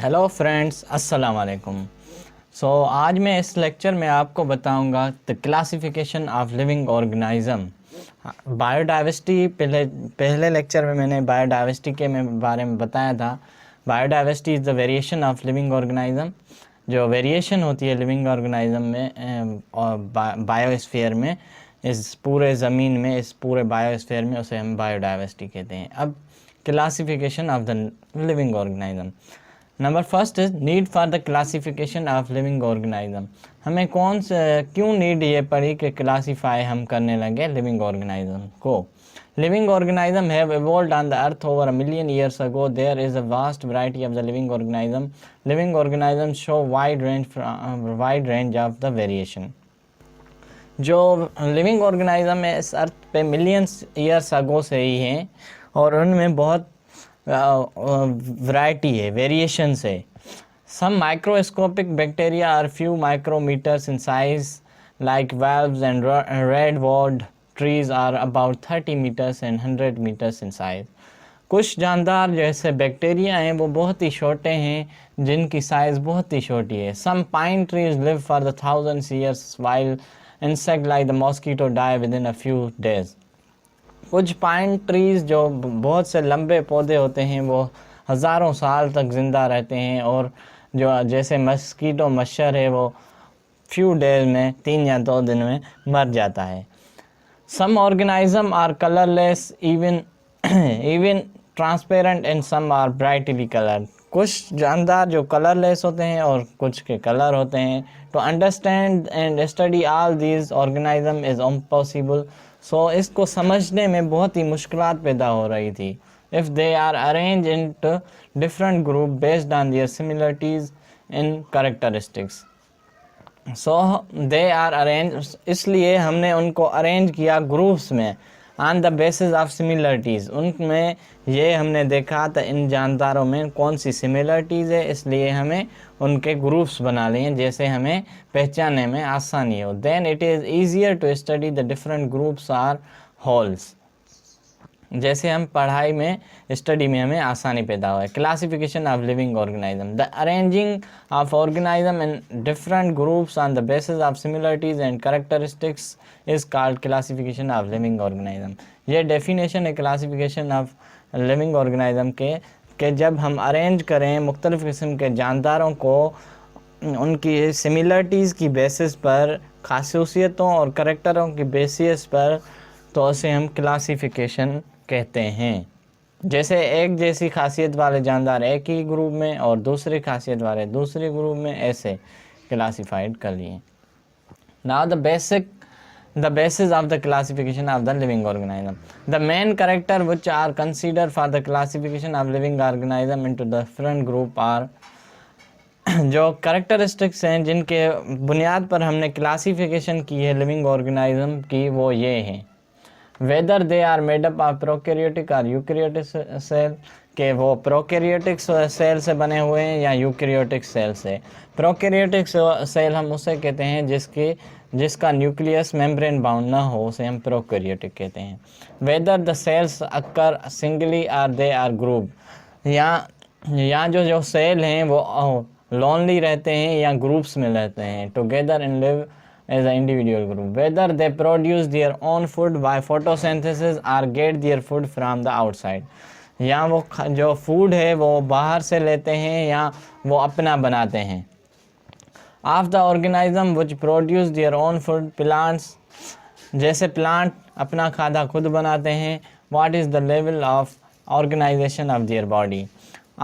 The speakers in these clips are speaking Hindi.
हेलो फ्रेंड्स, अस्सलाम वालेकुम। आज मैं इस लेक्चर में आपको बताऊंगा the classification of living organism. Biodiversity पहले लेक्चर में मैंने बायोडाइवर्सिटी के बारे में बताया था। Biodiversity is the variation of living organism. जो वेरिएशन होती है लिविंग ऑर्गेनिज्म में और बायोस्फीयर में, इस पूरे ज़मीन में, इस पूरे बायोस्फीयर में, उसे हम बायोडाइवर्सिटी कहते हैं। अब classification of the living organism. Number first is need for the classification of living organism. हमें क्यों नीड ये पड़ी कि क्लासीफाई हम करने लगे लिविंग ऑर्गेनिज्म को। Living organism have evolved on the earth over a million years ago. There is a vast variety of the living organism. Living organisms show wide range of the variation. जो लिविंग ऑर्गेनिज्म है इस अर्थ पे मिलियंस ईयर्स अगो से ही हैं और उनमें बहुत वैरायटी है, वेरिएशंस है। Some microscopic bacteria are few micrometres in size like valves and redwood trees are about 30 meters and 100 meters in size. कुछ जानदार जैसे बैक्टीरिया हैं वो बहुत ही छोटे हैं जिनकी साइज़ बहुत ही छोटी है। Some pine trees live for the thousands years while insect like the mosquito die within a few days. कुछ पाइन ट्रीज़ जो बहुत से लंबे पौधे होते हैं वो हज़ारों साल तक ज़िंदा रहते हैं और जो जैसे मस्कीटो मच्छर है वो फ्यू डेज में, 3 या 2 दिन में मर जाता है। Some organism are colourless even transparent and some are brightly coloured. कुछ जानदार जो कलरलेस होते हैं और कुछ के कलर होते हैं। To understand and study all these organism is impossible. इसको समझने में बहुत ही मुश्किलात पैदा हो रही थी। If they are arrange in different group based on their similarities in characteristics. They are arrange, इसलिए हमने उनको अरेंज किया ग्रुप्स में on the basis of similarities. उनमें ये हमने देखा था इन जानदारों में कौन सी सिमिलरिटीज़ है, इसलिए हमें उनके ग्रुप्स बना लिए जैसे हमें पहचानने में आसानी हो। Then it is easier to study the different groups are wholes. जैसे हम पढ़ाई में, स्टडी में हमें आसानी पैदा हुआ है। Classification of living organism, the arranging of organism in different groups on the basis of similarities and characteristics is called classification of living organism. ये डेफिनेशन है क्लासिफिकेशन ऑफ लिविंग ऑर्गेनिज्म के जब हम अरेंज करें मुख्तलिफ़ किस्म के जानदारों को उनकी सिमिलरिटीज़ की बेसिस पर, खासियतों और करैक्टरों की बेसिस पर, तो उसे हम क्लासिफिकेशन कहते हैं। जैसे एक जैसी खासियत वाले जानदार एक ही ग्रुप में और दूसरी खासियत वाले दूसरे ग्रुप में, ऐसे क्लासिफाइड कर लिए। Now the basis of the classification of the living organism. The main character which are considered for the classification of living organism into the different group are जो कैरेक्टरिस्टिक्स हैं जिनके बुनियाद पर हमने क्लासिफिकेशन की है लिविंग ऑर्गेनिज्म की, वो ये हैं। Whether they are made up of prokaryotic और यूकैरियोटिक सेल, के वो प्रोकैरियोटिक सेल से बने हुए हैं या यूकैरियोटिक सेल से। प्रोकैरियोटिक सेल हम उसे कहते हैं जिसका न्यूक्लियस मेम्ब्रेन बाउंड ना हो, उसे हम प्रोकैरियोटिक कहते हैं। Whether the cells occur singly or they are group, या जो सेल हैं वो लोनली रहते हैं या ग्रुप्स में रहते हैं, together and live as an individual group. Whether they produce their own food by photosynthesis or get their food from the outside, या वो जो फूड है वो बाहर से लेते हैं या वो अपना बनाते हैं। Of the organism which produce their own food, plants, जैसे प्लांट अपना खाना खुद बनाते हैं। What is the level of organization of their body?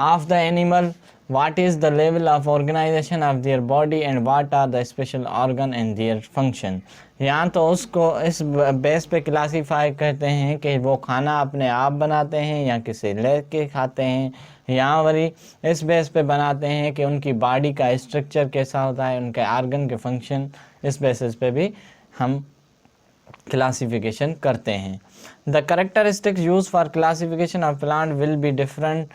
Of the animal, what is the level of organization of their body and what are the special organ and their function? यहाँ तो उसको इस बेस पे क्लासीफाई करते हैं कि वो खाना अपने आप बनाते हैं या किसी ले के खाते हैं। यहाँ वरी इस बेस पे बनाते हैं कि उनकी बॉडी का स्ट्रक्चर कैसा होता है, उनके आर्गन के फंक्शन, इस बेसिस पे भी हम क्लासिफिकेशन करते हैं। The characteristics use for classification of plant will be different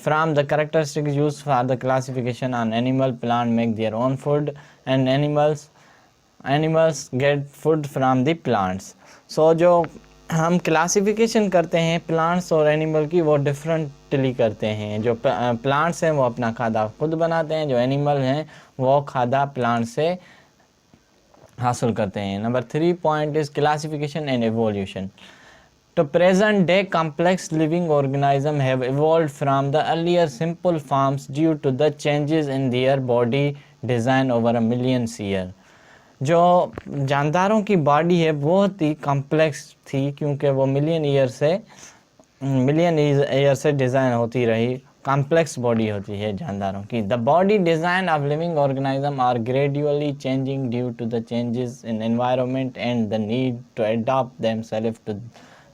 from the characteristics used for the classification on animal. Plant make their own food and animals get food from the plants. जो हम क्लासिफिकेशन करते हैं प्लांट्स और एनिमल की, वो डिफरेंटली करते हैं। जो प्लांट्स हैं वो अपना खादा खुद बनाते हैं, जो एनिमल हैं वो खादा प्लांट से हासिल करते हैं। Number 3 point is classification and evolution. To present day complex living organisms have evolved from the earlier simple forms due to the changes in their body design over a million years. जो जानदारों की बॉडी है बहुत ही कॉम्प्लेक्स थी क्योंकि वो मिलियन ईयर से डिज़ाइन होती रही। कॉम्प्लेक्स बॉडी होती है जानदारों की। The body design of living organism are gradually changing due to the changes in environment and the need to adopt themselves to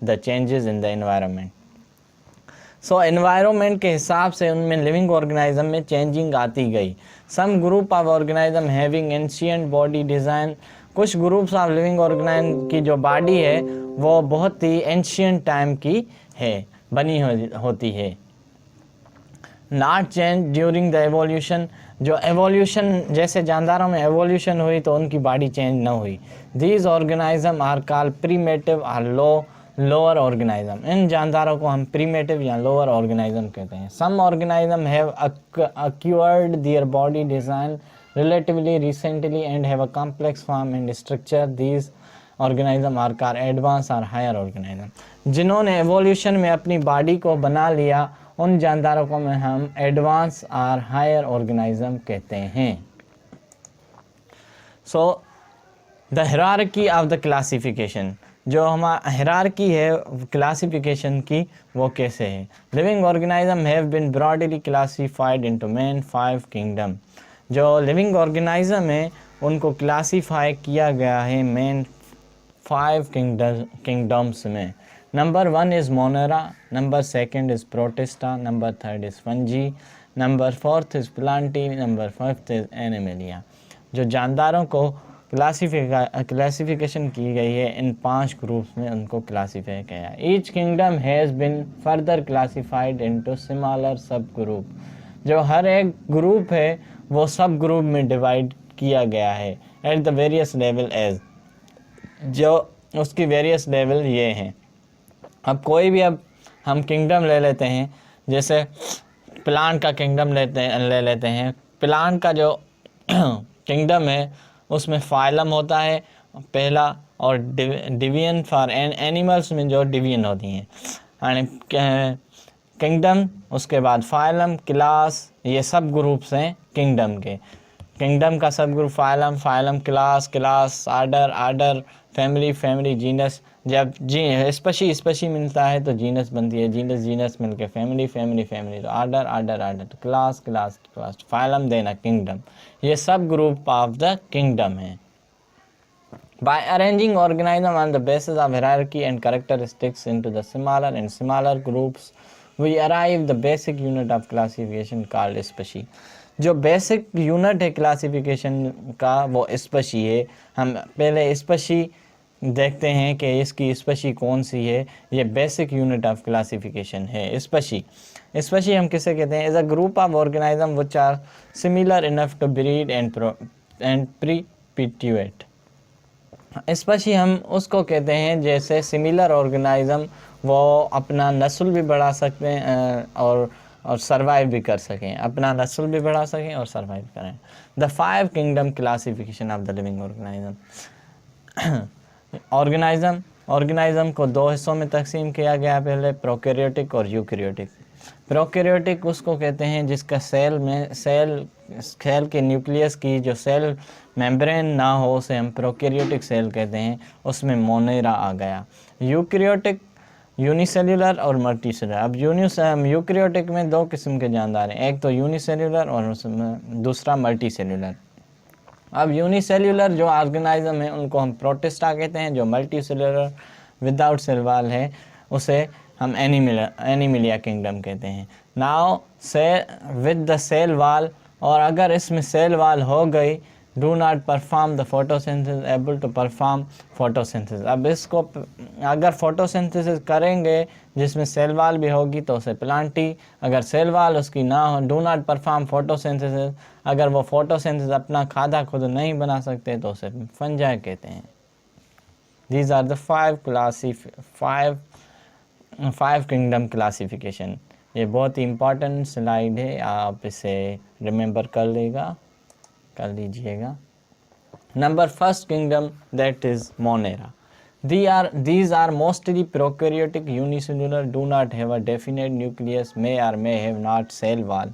the changes in the environment. So environment के हिसाब से उनमें लिविंग ऑर्गेनिज्म में चेंजिंग आती गई। Some group of organism having ancient body design, कुछ ग्रुप्स ऑफ लिविंग ऑर्गेनिज्म की जो बॉडी है वो बहुत ही एंशियंट टाइम की है, बनी होती है। Not change during the evolution, जो एवोल्यूशन जैसे जानदारों में एवोल्यूशन हुई तो उनकी बॉडी चेंज न हुई। These organism are called primitive or lower organism, इन जानदारों को हम प्रीमेटिव या लोअर ऑर्गेनिज्म कहते हैं। Some organism have acquired their body design relatively recently and have a complex form and structure. These organisms are called advanced or higher organisms. जिन्होंने एवोल्यूशन में अपनी बॉडी को बना लिया उन जानदारों को में हम एडवांस और हायर ऑर्गेनिज्म कहते हैं। So the hierarchy of the classification, जो हमारा हायरार्की है क्लासिफिकेशन की वो कैसे है। Living organism have been broadly classified into main 5 kingdom, जो लिविंग ऑर्गेनिज्म है उनको क्लासीफाई किया गया है मेन 5 किंगडम्स में। Number 1 is Monera, number 2 is Protista, number 3 is Fungi, number 4 is Plantae, number 5 is Animalia. जो जानदारों को क्लासिफिकेशन की गई है इन 5 ग्रुप्स में उनको क्लासीफाई किया है। Each kingdom has been further classified into smaller सब ग्रुप, जो हर एक ग्रुप है वो सब ग्रुप में डिवाइड किया गया है at the various level as, जो उसकी वेरियस लेवल ये हैं। अब कोई भी अब हम किंगडम ले लेते हैं, जैसे प्लांट का किंगडम ले लेते हैं। प्लांट का जो किंगडम है उसमें फाइलम होता है पहला, और डिवीजन फॉर एनिमल्स में जो डिवीजन होती हैं यानी किंगडम, उसके बाद फाइलम, क्लास, ये सब ग्रुप्स हैं किंगडम के। किंगडम का सब group phylum, phylum, class, order, family, genus. जब स्पीशी मिलता है तो जीनस बनती है, जीनस मिलके फैमिली, तो आर्डर, तो class, phylum, then a kingdom. ये सब ग्रुप ऑफ द किंगडम है। By arranging organisms on the basis of hierarchy and characteristics into the smaller and smaller groups, we arrive the basic unit of classification called species. जो बेसिक यूनिट है क्लासिफिकेशन का वो स्पीशी है। हम पहले स्पीशी देखते हैं कि इसकी स्पीशी कौन सी है। ये बेसिक यूनिट ऑफ क्लासिफिकेशन है स्पीशी हम किसे कहते हैं? Is a group of organism which are similar enough to breed and perpetuate. Species हम उसको कहते हैं जैसे सिमिलर ऑर्गेनिज्म वो अपना नस्ल भी बढ़ा सकते हैं और सर्वाइव भी कर सकें, अपना नस्ल भी बढ़ा सकें और सर्वाइव करें। The 5 kingdom classification of the living organism को 2 हिस्सों में तकसीम किया गया। पहले प्रोकैरियोटिक और यूकैरियोटिक। प्रोकैरियोटिक उसको कहते हैं जिसका सेल के न्यूक्लियस की जो सेल मेम्ब्रेन ना हो उसे हम प्रोकैरियोटिक सेल कहते हैं, उसमें मोनेरा आ गया। यूकैरियोटिक यूनिसेल्युलर और मल्टीसेलुलर। अब यूकैरियोटिक में 2 किस्म के जानदार हैं, एक तो यूनिसेल्युलर और दूसरा मल्टीसेल्युलर। अब यूनिसेल्युलर जो ऑर्गेनिज्म है उनको हम प्रोटिस्टा कहते हैं, जो मल्टीसेल्युलर विदाउट सेल वॉल है उसे हम एनिमलिया किंगडम कहते हैं। Now with the cell wall, और अगर इसमें सेल वॉल हो गई, do not perform the photosynthesis, able to perform photosynthesis. अब इसको अगर फोटोसिंथेसिस करेंगे जिसमें सेल वॉल भी होगी तो उसे प्लांटी, अगर सेल वॉल उसकी ना हो, डू नॉट परफॉर्म फोटोसिंथेसिस, अगर वो फोटोसिंथेसिस अपना खादा खुद नहीं बना सकते तो उसे फंजाई कहते हैं। These are the five kingdom classification. ये बहुत ही इम्पॉर्टेंट स्लाइड है, आप इसे रिमेंबर कर लीजिएगा. Number first kingdom, that is Monera. These are mostly prokaryotic, unicellular, do not have a definite nucleus, may or may have not cell wall,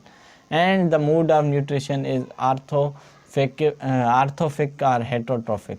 and the mode of nutrition is orthophic or heterotrophic.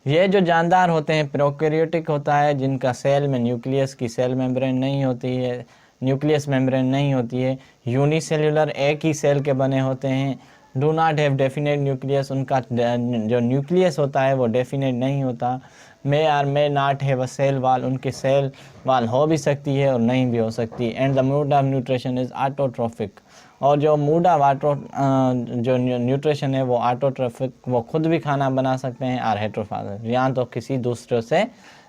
ये जो जानदार होते हैं प्रोकैरियोटिक होता है, जिनका सेल में न्यूक्लियस की सेल मेम्ब्रेन नहीं होती है, न्यूक्लियस मेम्ब्रेन नहीं होती है. यूनिसेल्युलर एक ही सेल के बने होते हैं. Do not have definite nucleus, उनका जो न्यूक्लियस होता है वो डेफिनेट नहीं होता. May or may not have a cell wall, उनके सेल वाल हो भी सकती है और नहीं भी हो सकती. And the mode of nutrition is autotrophic, और जो मोड ऑफ जो न्यूट्रिशन है वो ऑटोट्रोफिक, वो खुद भी खाना बना सकते हैं, और हेट्रोफाजिक, या तो किसी दूसरे से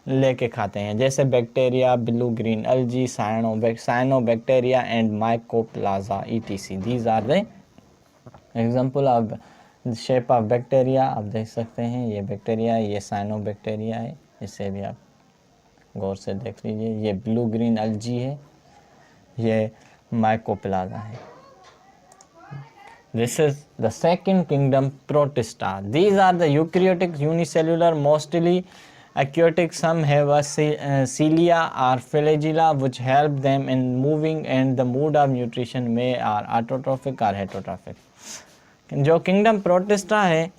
लेके खाते हैं, जैसे bacteria, blue green algae, cyanobacteria and mycoplasma etc. These are the example of shape of bacteria. आप देख सकते हैं ये बैक्टीरिया, ये साइनोबैक्टीरिया है, इसे भी आप गौर से देख लीजिए. ये ब्लू ग्रीन एल्गी है, ये माइकोप्लाज्मा है. This is the second kingdom, Protista. These are the eukaryotic, unicellular, mostly aquatic. Some have a cilia or flagella which help them in moving, and the mode of nutrition may are autotrophic or heterotrophic. जो किंगडम प्रोटिस्टा है,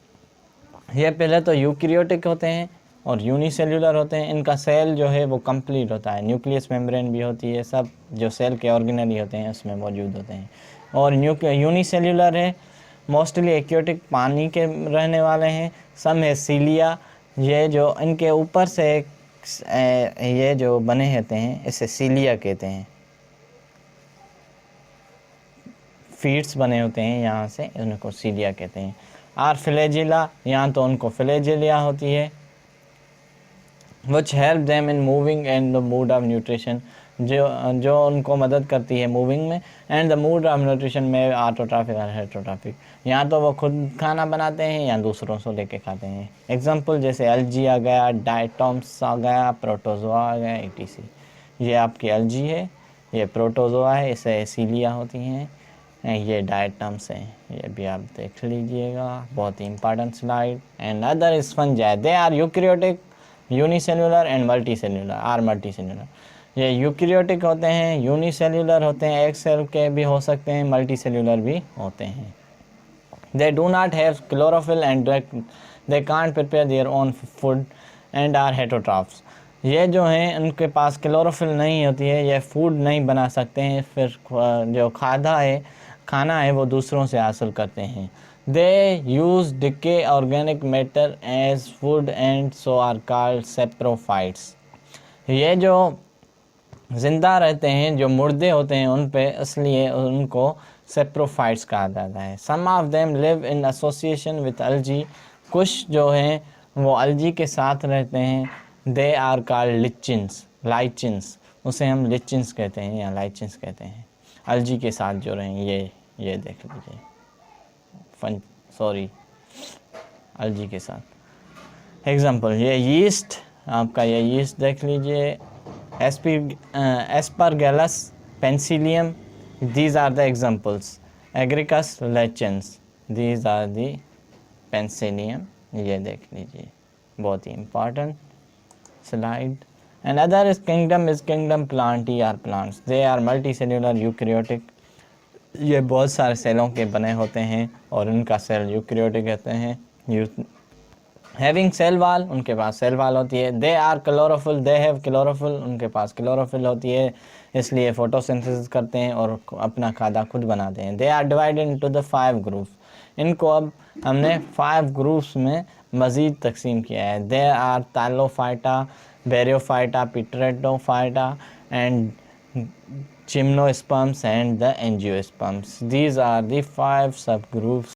ये पहले तो यूकैरियोटिक होते हैं और यूनिसेल्युलर होते हैं. इनका सेल जो है वो कंप्लीट होता है, न्यूक्लियस मेम्ब्रेन भी होती है, सब जो सेल के ऑर्गेनली होते हैं उसमें मौजूद होते हैं. और यूनिसेल्युलर है, मोस्टली एक्योटिक, पानी के रहने वाले हैं. सम है सीलिया, ये जो इनके ऊपर से ये जो बने होते हैं इसे सीलिया कहते हैं. फीट्स बने होते हैं यहाँ से, उनको सीलिया कहते हैं. और फ्लैजिला, यहाँ तो उनको फ्लैजिलिया होती है, which help them in moving and the mood of nutrition, जो उनको मदद करती है मूविंग में. And the mood off nutrition में ऑटोट्रॉफिक और हेटरोट्रॉफिक, या तो वो खुद खाना बनाते हैं या दूसरों से लेके खाते हैं. एग्जांपल जैसे एल्गी आ गया, डायटॉम्स आ गया, प्रोटोजोआ आ गया, etc. ये आपकी एल्गी है, ये प्रोटोजोआ है, इसे सीलिया होती हैं, ये डायटम्स हैं, ये भी आप देख लीजिएगा, बहुत ही important slide. And other is fungi, they are eukaryotic, unicellular and multicellular. ये यूकैरियोटिक होते हैं, यूनिसेल्युलर होते हैं, एक सेल के भी हो सकते हैं, मल्टीसेल्युलर भी होते हैं. They do not have chlorophyll and they can't prepare their own food and are heterotrophs. ये जो हैं उनके पास क्लोरोफिल नहीं होती है, ये फूड नहीं बना सकते हैं, फिर जो खाना है वो दूसरों से हासिल करते हैं. They use decay organic matter as food and so are called saprophytes. ये जो जिंदा रहते हैं, जो मुर्दे होते हैं उन पे, इसलिए उनको saprophytes कहा जाता है. Some of them live in association with algae. कुछ जो हैं वो algae के साथ रहते हैं. They are called lichens. उसे हम lichens कहते हैं या lichens कहते हैं. algae के साथ जो रहें, ये देख लीजिए, algae के साथ. एग्जाम्पल, ये यीस्ट, आपका ये यीस्ट देख लीजिए, Aspergillus, Penicillium. These are the examples. Agaricus lichens, these are the Penicillium. ये देख लीजिए, बहुत ही important slide. And other is kingdom Plantae or plants. They are multicellular eukaryotic. ये बहुत सारे सेलों के बने होते हैं और उनका सेल यूकैरियोटिक कहते हैं. हैविंग सेल वाल, उनके पास सेल वाल होती है. They are chlorophyll, they have chlorophyll, उनके पास क्लोरोफिल होती है, इसलिए फोटोसिंथेसिस करते हैं और अपना खाना खुद बनाते हैं. They are divided into the 5 groups. इनको अब हमने 5 ग्रुप्स में मज़ीद तकसीम किया है. They are Thallophyta, Bryophyta, Pteridophyta and gymnosperms and the angiosperms. These are the 5 subgroups